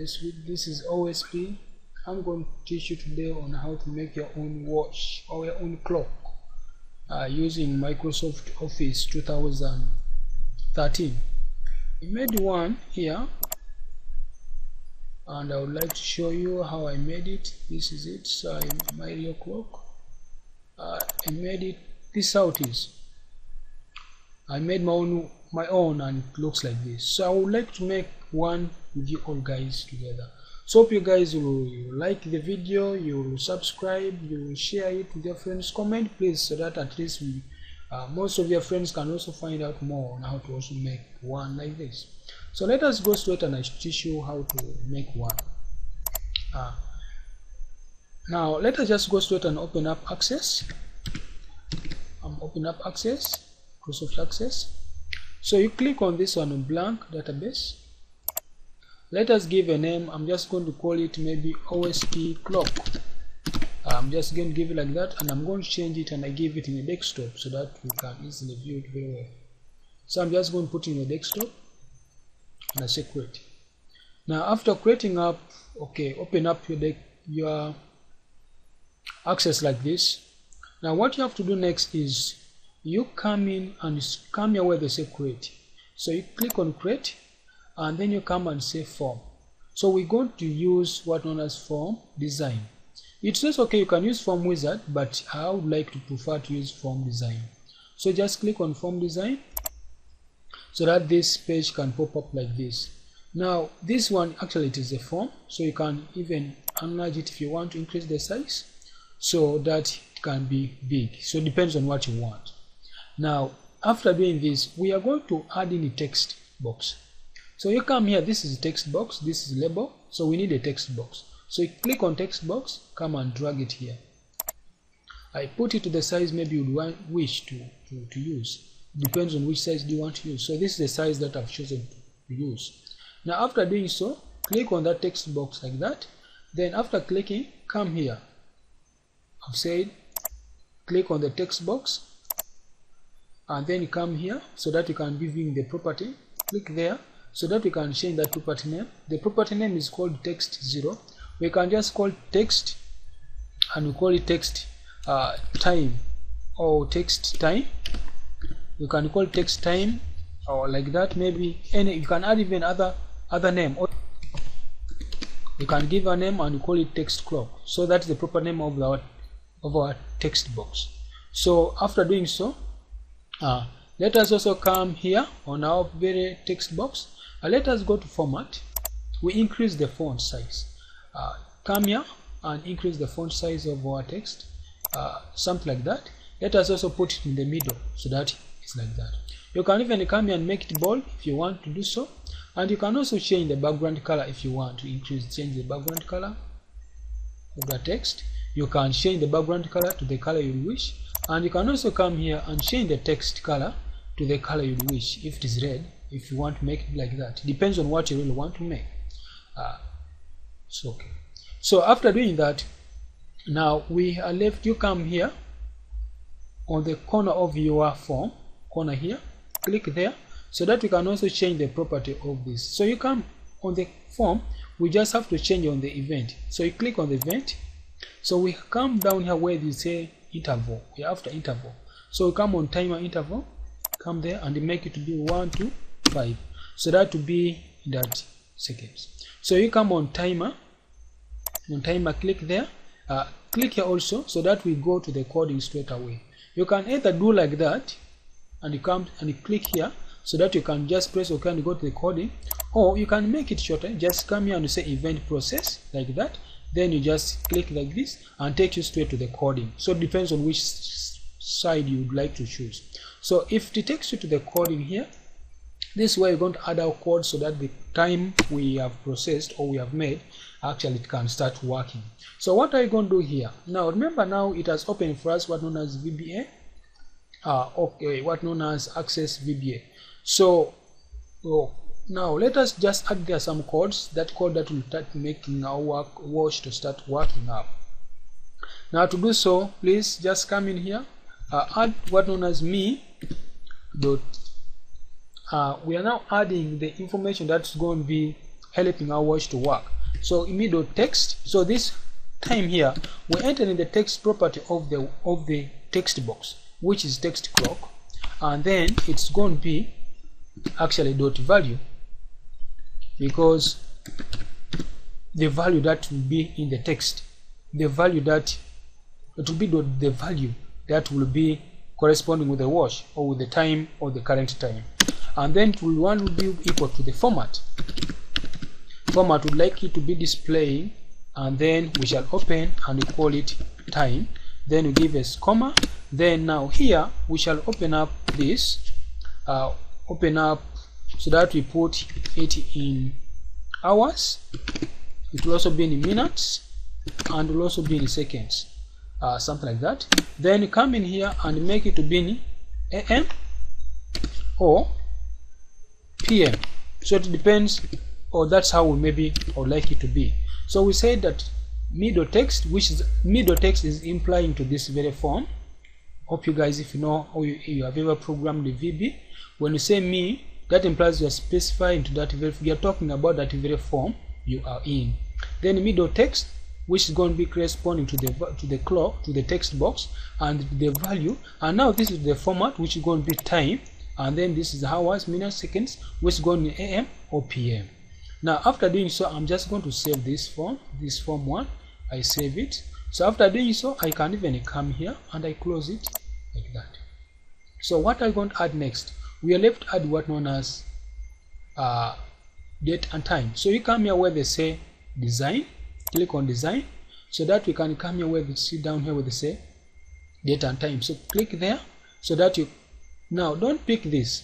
This is OSP. I'm going to teach you today on how to make your own watch or your own clock using Microsoft Office 2013. I made one here and I would like to show you how I made it. This is it. So my real clock. I made it. This is how it is. I made my own and it looks like this. So I would like to make one with you all guys together. So hope you guys will like the video, you will subscribe, you will share it with your friends, comment please, so that at least most of your friends can also find out more on how to also make one like this. So let us go straight and I teach you how to make one. Now let us just go straight and open up Access. Open up Access, Microsoft Access. So you click on this one, blank database. Let us give a name. I'm just going to call it maybe OSP clock. I'm just going to give it like that, and I'm going to change it and I give it in a desktop so that we can easily view it very well. So I'm just going to put it in a desktop and I say create. Now after creating up, okay, open up your Access like this. Now what you have to do next is you come in and come here where they say create. So you click on create and then you come and say form. So we're going to use what known as form design. It says okay, you can use form wizard, but I would like to prefer to use form design. So just click on form design so that this page can pop up like this. Now this one actually it is a form, so you can even enlarge it if you want to increase the size so that it can be big. So it depends on what you want. Now after doing this, we are going to add in a text box. So you come here, this is a text box, this is label, so we need a text box. So you click on text box, come and drag it here. I put it to the size maybe you would wish to use. Depends on which size do you want to use. So this is the size that I've chosen to use. Now after doing so, click on that text box like that. Then after clicking, come here. I've said click on the text box and then you come here so that you can be viewing the property. Click there so that we can change that property name. The property name is called text0. We can just call text and we call it text time or text time. You can call text time or like that. Maybe any, you can add even other name. Or you can give a name and you call it text clock. So that's the proper name of our text box. So after doing so, let us also come here on our very text box. Let us go to format. We increase the font size. Come here and increase the font size of our text, something like that. Let us also put it in the middle so that it's like that. You can even come here and make it bold if you want to do so, and you can also change the background color if you want to change the background color of the text. You can change the background color to the color you wish, and you can also come here and change the text color to the color you wish. If it is red, if you want to make it like that, it depends on what you really want to make. So okay. So after doing that, now we are left. You come here on the corner of your form, corner here, click there so that we can also change the property of this. So you come on the form, we just have to change on the event. So you click on the event. So we come down here where you say interval. We are after interval. So we come on timer interval, come there and make it to be 1 to 5. So that to be that seconds. So you come on timer. On timer, click there. Click here also so that we go to the coding straight away. You can either do like that and you come and you click here so that you can just press OK and go to the coding, or you can make it shorter. Just come here and you say event process like that. Then you just click like this and take you straight to the coding. So it depends on which side you would like to choose. So if it takes you to the coding here, this is where you're going to add our code so that the time we have processed or we have made, actually it can start working. So what are you going to do here? Now remember, now it has opened for us what known as VBA. Okay, what known as Access VBA. So now let us just add there some codes, that code that will start making our watch to start working up. Now to do so, please just come in here, add what known as me dot. We are now adding the information that's going to be helping our watch to work. So me.text, so this time here we enter in the text property of the text box, which is text clock, and then it's going to be actually dot value, because the value that will be in the text, the value that it will be the value that will be corresponding with the watch or with the time or the current time, and then one will be equal to the format. Format would like it to be displaying, and then we shall open and we call it time, then we give a comma, then now here we shall open up this, open up so that we put it in hours. It will also be in minutes, and will also be in seconds, something like that. Then you come in here and make it to be in AM or PM, so it depends, or that's how we maybe or like it to be. So we say that me.text, which is me.text is implying to this very form. Hope you guys, if you know or you have ever programmed the VB, when you say me, that implies you are specifying to that very, you are talking about that very form you are in. Then me.text, which is going to be corresponding to the clock, to the text box, and the value, and now this is the format, which is going to be time, and then this is hours, minutes, seconds, which is going to be AM or PM. Now after doing so, I'm just going to save this form 1. I save it. So after doing so, I can even come here and I close it like that. So what I'm going to add next, we are left to add what known as date and time. So you come here where they say design, click on design, so that we can come here where they see down here where they say date and time. So click there, so that you now don't pick this,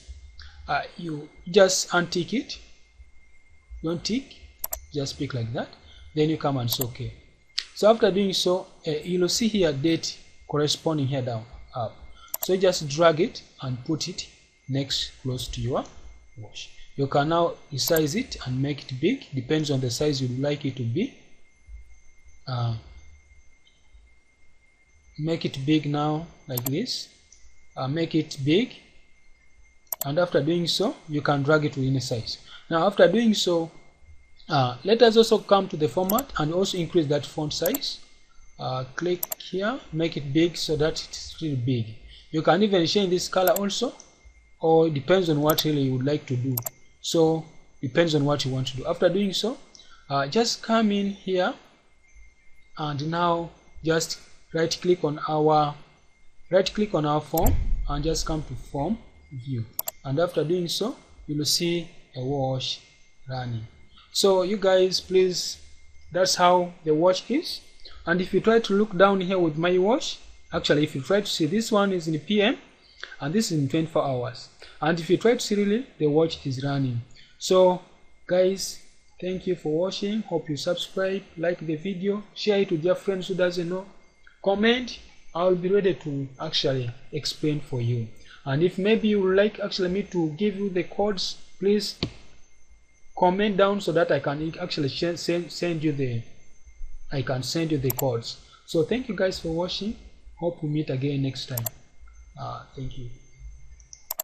you just untick it. Don't tick, just pick like that, then you come and say OK. So after doing so, you'll see here date corresponding here down up. So you just drag it and put it next close to your watch. You can now resize it and make it big, depends on the size you'd like it to be. Make it big now like this, make it big, and after doing so you can drag it within a size. Now after doing so, let us also come to the format and also increase that font size. Click here, make it big so that it's really big. You can even change this color also, or it depends on what really you would like to do. So depends on what you want to do. After doing so, just come in here and now just right click on our form and just come to form view, and after doing so you will see a watch running. So you guys, please, that's how the watch is. And if you try to look down here with my watch, actually if you try to see, this one is in PM and this is in 24 hours, and if you try to see, really the watch is running. So guys, thank you for watching. Hope you subscribe, like the video, share it with your friends who doesn't know, comment. I'll be ready to actually explain for you. And if maybe you would like actually me to give you the codes, please comment down so that I can actually send you the codes. So thank you guys for watching. Hope we meet again next time. Thank you.